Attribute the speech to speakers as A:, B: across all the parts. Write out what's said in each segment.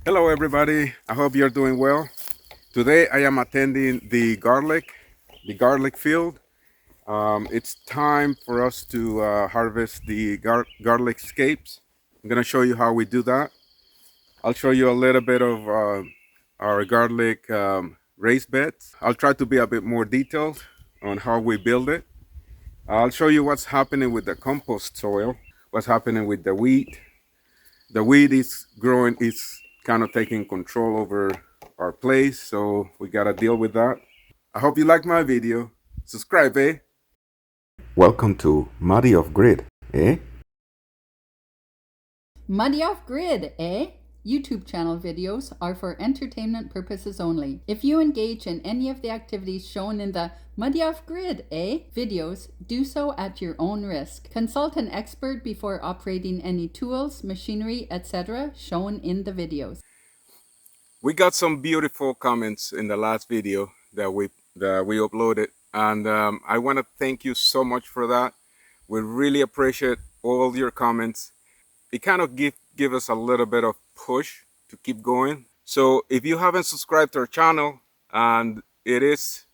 A: Hello everybody, I hope you're doing well. Today I am attending the garlic field. It's time for us to harvest the garlic scapes. I'm gonna show you how we do that. I'll show you a little bit of our garlic raised beds. I'll try to be a bit more detailed on how we build it. I'll show you what's happening with the compost soil, what's happening with the wheat. The weed is growing, it's kind of taking control over our place, so we gotta deal with that. I hope you like my video. Subscribe, eh? Welcome to Muddy Off Grid, eh?
B: Muddy Off Grid, eh? YouTube channel videos are for entertainment purposes only. If you engage in any of the activities shown in the Muddy Off Grid, eh? videos, do so at your own risk. Consult an expert before operating any tools, machinery, etc. shown in the videos.
A: We got some beautiful comments in the last video that we uploaded, and I want to thank you so much for that. We really appreciate all your comments. It kind of give us a little bit of push to keep going. So if you haven't subscribed to our channel, and it is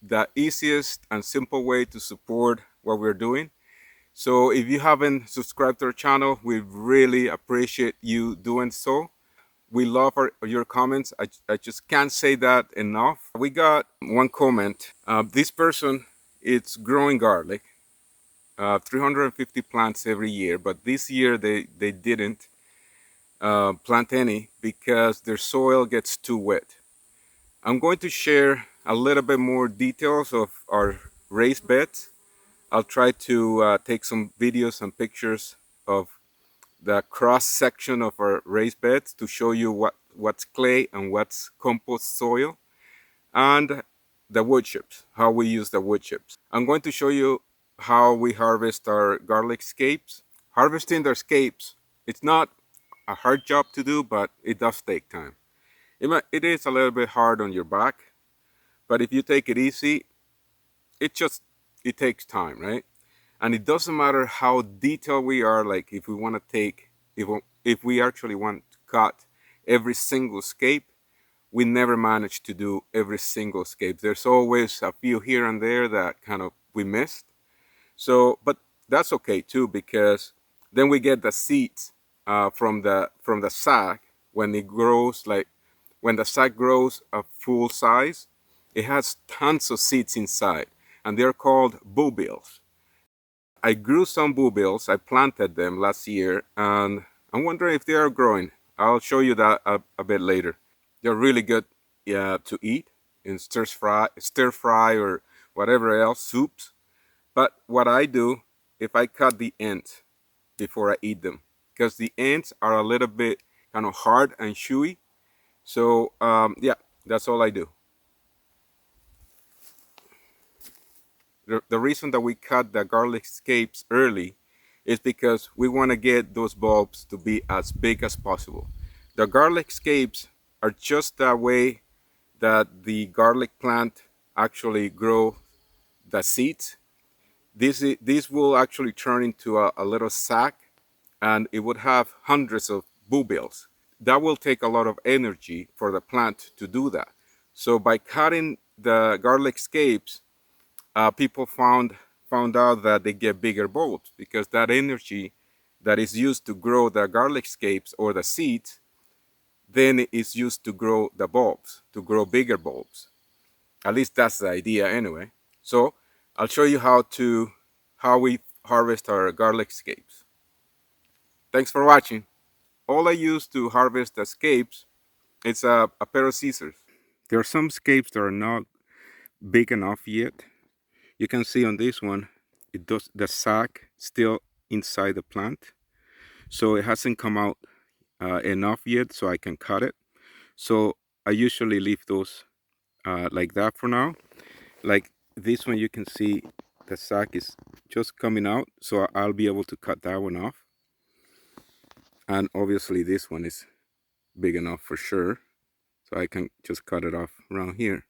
A: the easiest and simple way to support what we're doing. So if you haven't subscribed to our channel, we really appreciate you doing so. We love your comments. I just can't say that enough. We got one comment. This person, it's growing garlic, 350 plants every year, but this year they didn't plant any because their soil gets too wet. I'm going to share a little bit more details of our raised beds. I'll try to take some videos and pictures of the cross section of our raised beds to show you what's clay and what's compost soil, and the wood chips, how we use the wood chips. I'm going to show you how we harvest our garlic scapes. Harvesting their scapes, it's not a hard job to do, but it does take time. It is a little bit hard on your back, but if you take it easy, it takes time, right? And it doesn't matter how detailed we are. Like if we want to take, if we actually want to cut every single scape, we never manage to do every single scape. There's always a few here and there that kind of we missed. So, but that's okay too, because then we get the seeds from the sack when it grows. Like when the sack grows a full size, it has tons of seeds inside, and they're called boobills. I grew some boobills. I planted them last year, and I'm wondering if they are growing. I'll show you that a bit later. They're really good to eat in stir fry or whatever else, soups. But what I do, if I cut the ends before I eat them, because the ends are a little bit kind of hard and chewy. So yeah, that's all I do. The reason that we cut the garlic scapes early is because we want to get those bulbs to be as big as possible. The garlic scapes are just that way that the garlic plant actually grow the seeds. This will actually turn into a little sack, and it would have hundreds of boobills. That will take a lot of energy for the plant to do that. So by cutting the garlic scapes, people found out that they get bigger bulbs, because that energy that is used to grow the garlic scapes or the seeds, then it's used to grow the bulbs, to grow bigger bulbs. At least that's the idea anyway. So I'll show you how we harvest our garlic scapes. Thanks for watching. All I use to harvest the scapes, it's a pair of scissors. There are some scapes that are not big enough yet. You can see on this one, the sac still inside the plant, so it hasn't come out enough yet so I can cut it. So I usually leave those like that for now. Like this one, you can see the sac is just coming out, so I'll be able to cut that one off. And obviously this one is big enough for sure, so I can just cut it off around here.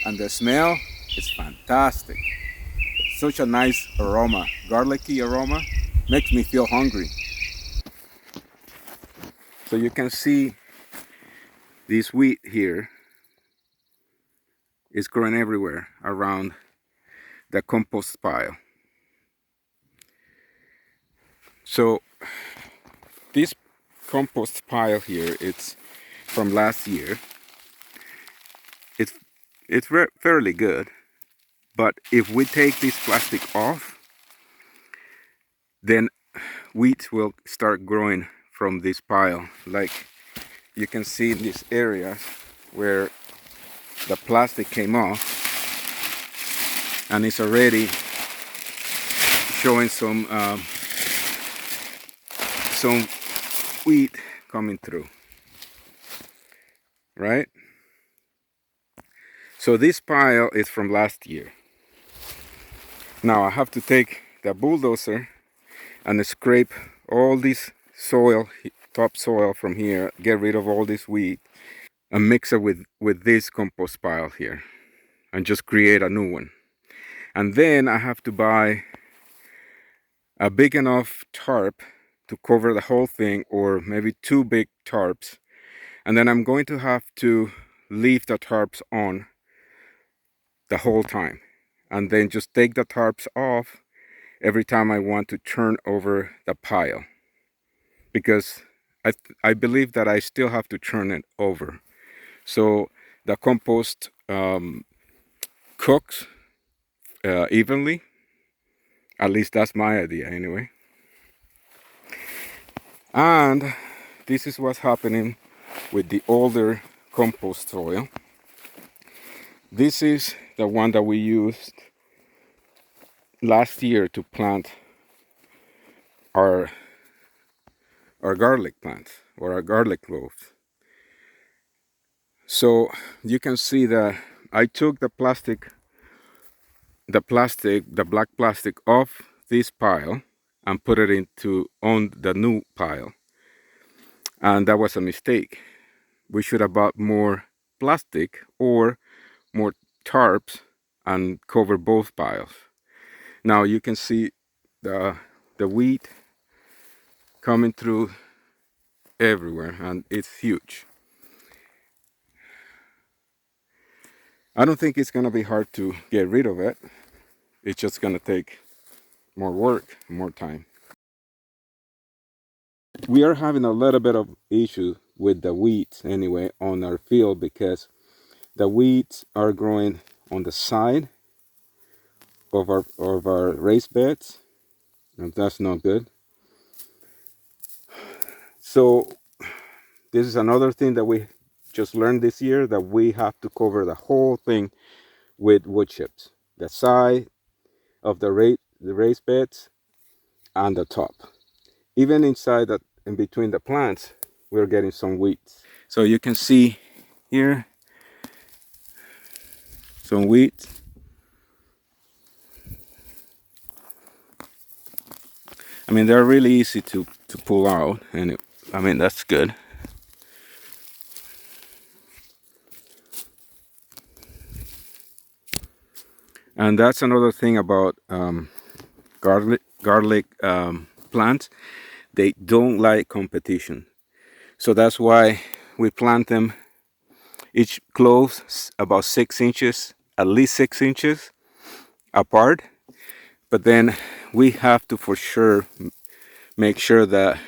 A: And the smell is fantastic. Such a nice aroma, garlicky aroma, makes me feel hungry. So you can see this wheat here is growing everywhere around the compost pile. So this compost pile here, it's from last year. It's fairly good, but if we take this plastic off, then wheat will start growing from this pile. Like you can see in this area where the plastic came off, and it's already showing some wheat coming through, right? So this pile is from last year. Now I have to take the bulldozer and scrape all this soil, topsoil from here, get rid of all this wheat, and mix it with this compost pile here, and just create a new one. And then I have to buy a big enough tarp to cover the whole thing, or maybe 2 big tarps. And then I'm going to have to leave the tarps on the whole time, and then just take the tarps off every time I want to turn over the pile, because I believe that I still have to turn it over so the compost cooks evenly. At least that's my idea anyway. And this is what's happening with the older compost soil. This is the one that we used last year to plant our garlic plants, or our garlic cloves. So you can see that I took the black plastic off this pile and put it on the new pile. And that was a mistake. We should have bought more plastic or more tarps and cover both piles. Now you can see the wheat coming through everywhere, and it's huge. I don't think it's gonna be hard to get rid of it. It's just gonna take more work, more time. We are having a little bit of issue with the weeds anyway on our field, because the weeds are growing on the side of our raised beds, and that's not good. So this is another thing that we just learned this year, that we have to cover the whole thing with wood chips, the side of the raised beds and the top. Even inside that, in between the plants, we're getting some weeds. So you can see here some weeds. I mean, they're really easy to pull out, and I mean, that's good. And that's another thing about garlic plants. They don't like competition. So that's why we plant them, each clove about 6 inches, at least 6 inches apart. But then we have to for sure make sure that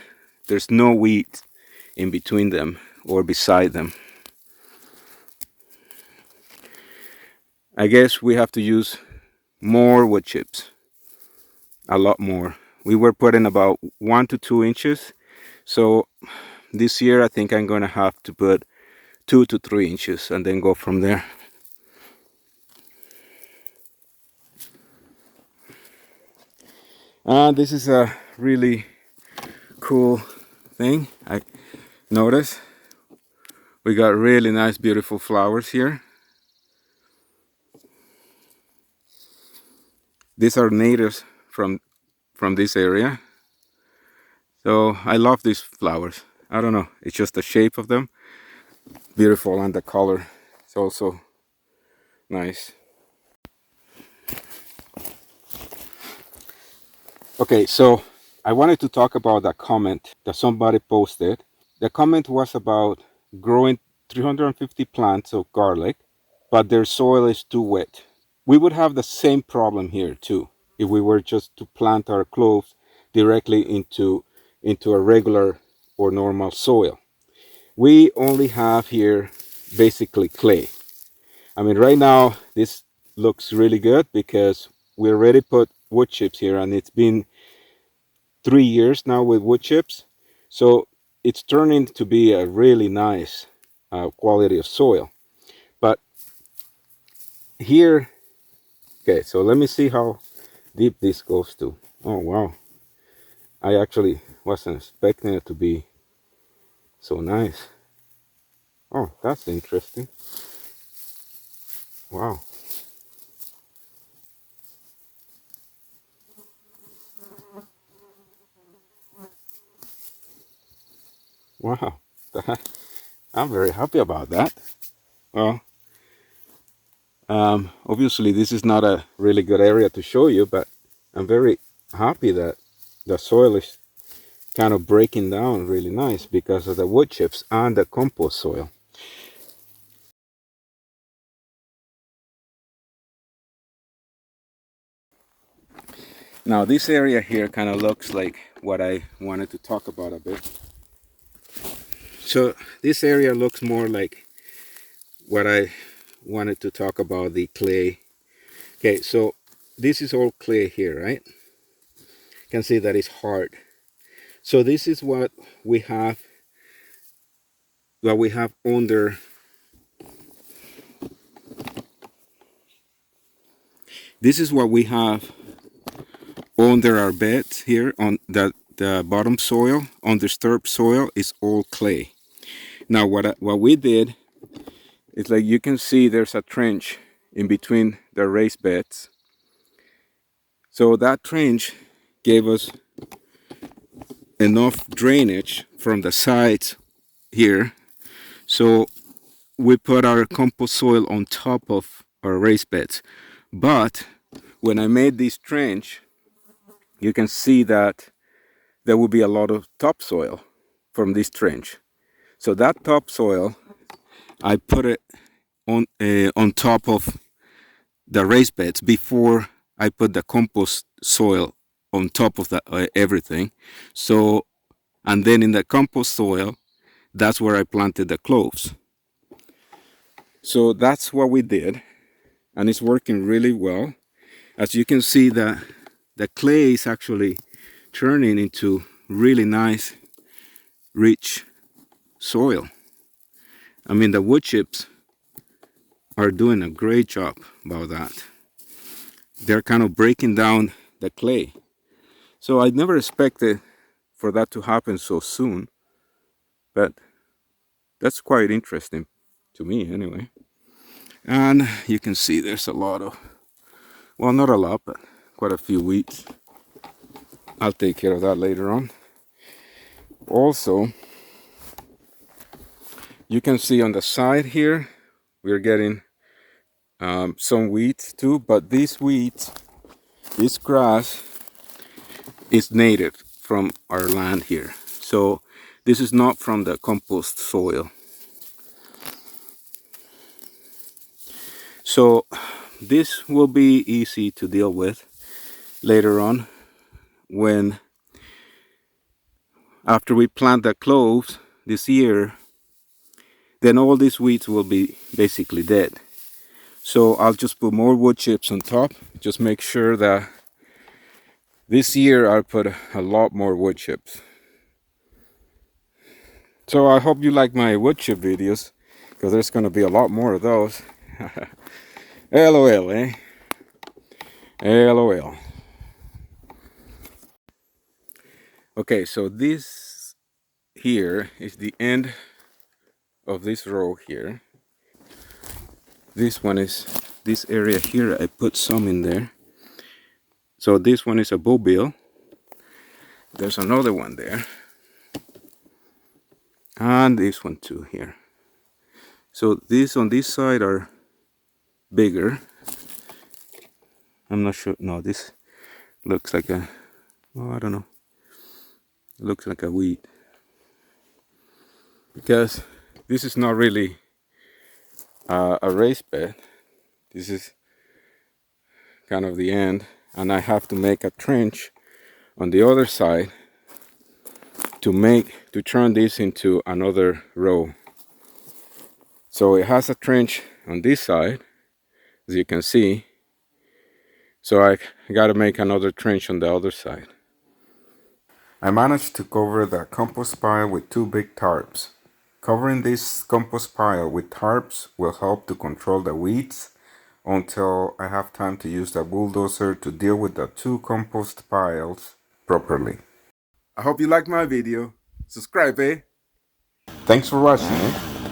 A: there's no weed in between them or beside them. I guess we have to use more wood chips, a lot more. We were putting about 1 to 2 inches. So this year I think I'm gonna have to put 2 to 3 inches and then go from there. This is a really cool thing. I noticed we got really nice, beautiful flowers here. These are natives from this area. So I love these flowers. I don't know, it's just the shape of them. Beautiful, and the color is also Nice. Okay, so I wanted to talk about that comment that somebody posted. The comment was about growing 350 plants of garlic, but their soil is too wet. We would have the same problem here too if we were just to plant our cloves directly into a regular or normal soil. We only have here basically clay. I mean, right now this looks really good because we already put wood chips here, and it's been 3 years now with wood chips. So it's turning to be a really nice quality of soil. But here, okay, so let me see how deep this goes to. Oh, wow. I actually wasn't expecting it to be so nice. Oh, that's interesting. Wow. Wow. I'm very happy about that. Well, obviously this is not a really good area to show you, but I'm very happy that the soil is kind of breaking down really nice because of the wood chips and the compost soil. Now this area here kind of looks like what I wanted to talk about a bit. So this area looks more like what I wanted to talk about, the clay. Okay, so this is all clay here, right? You can see that it's hard. So this is what we have under. This is what we have under our beds here on the bottom soil. Undisturbed soil is all clay. Now what we did is, like you can see, there's a trench in between the raised beds. So that trench gave us enough drainage from the sides here. So we put our compost soil on top of our raised beds. But when I made this trench, you can see that there will be a lot of topsoil from this trench. So that topsoil, I put it on top of the raised beds before I put the compost soil on top of the everything. So, and then in the compost soil, that's where I planted the cloves. So that's what we did, and it's working really well. As you can see, the clay is actually turning into really nice, rich soil. I mean, the wood chips are doing a great job about that. They're kind of breaking down the clay. So I never expected for that to happen so soon, but that's quite interesting to me anyway. And you can see there's a lot of, well, not a lot, but quite a few weeds. I'll take care of that later on. Also, you can see on the side here, we're getting some weeds too, but these weeds, this grass is native from our land here. So this is not from the compost soil. So this will be easy to deal with later on, when after we plant the cloves this year, then all these weeds will be basically dead. So I'll just put more wood chips on top. Just make sure that this year I'll put a lot more wood chips. So I hope you like my wood chip videos, because there's going to be a lot more of those. LOL, eh? LOL. Okay, so this here is the end of this row here. This one is this area here. I put some in there. So this one is a bowbill. There's another one there. And this one too here. So these on this side are bigger. I'm not sure. No, this looks like a, oh, I don't know. It looks like a weed. Because this is not really a raised bed. This is kind of the end. And I have to make a trench on the other side to turn this into another row. So it has a trench on this side, as you can see. So I got to make another trench on the other side. I managed to cover the compost pile with 2 big tarps. Covering this compost pile with tarps will help to control the weeds until I have time to use the bulldozer to deal with the 2 compost piles properly. I hope you liked my video. Subscribe, eh? Thanks for watching, eh?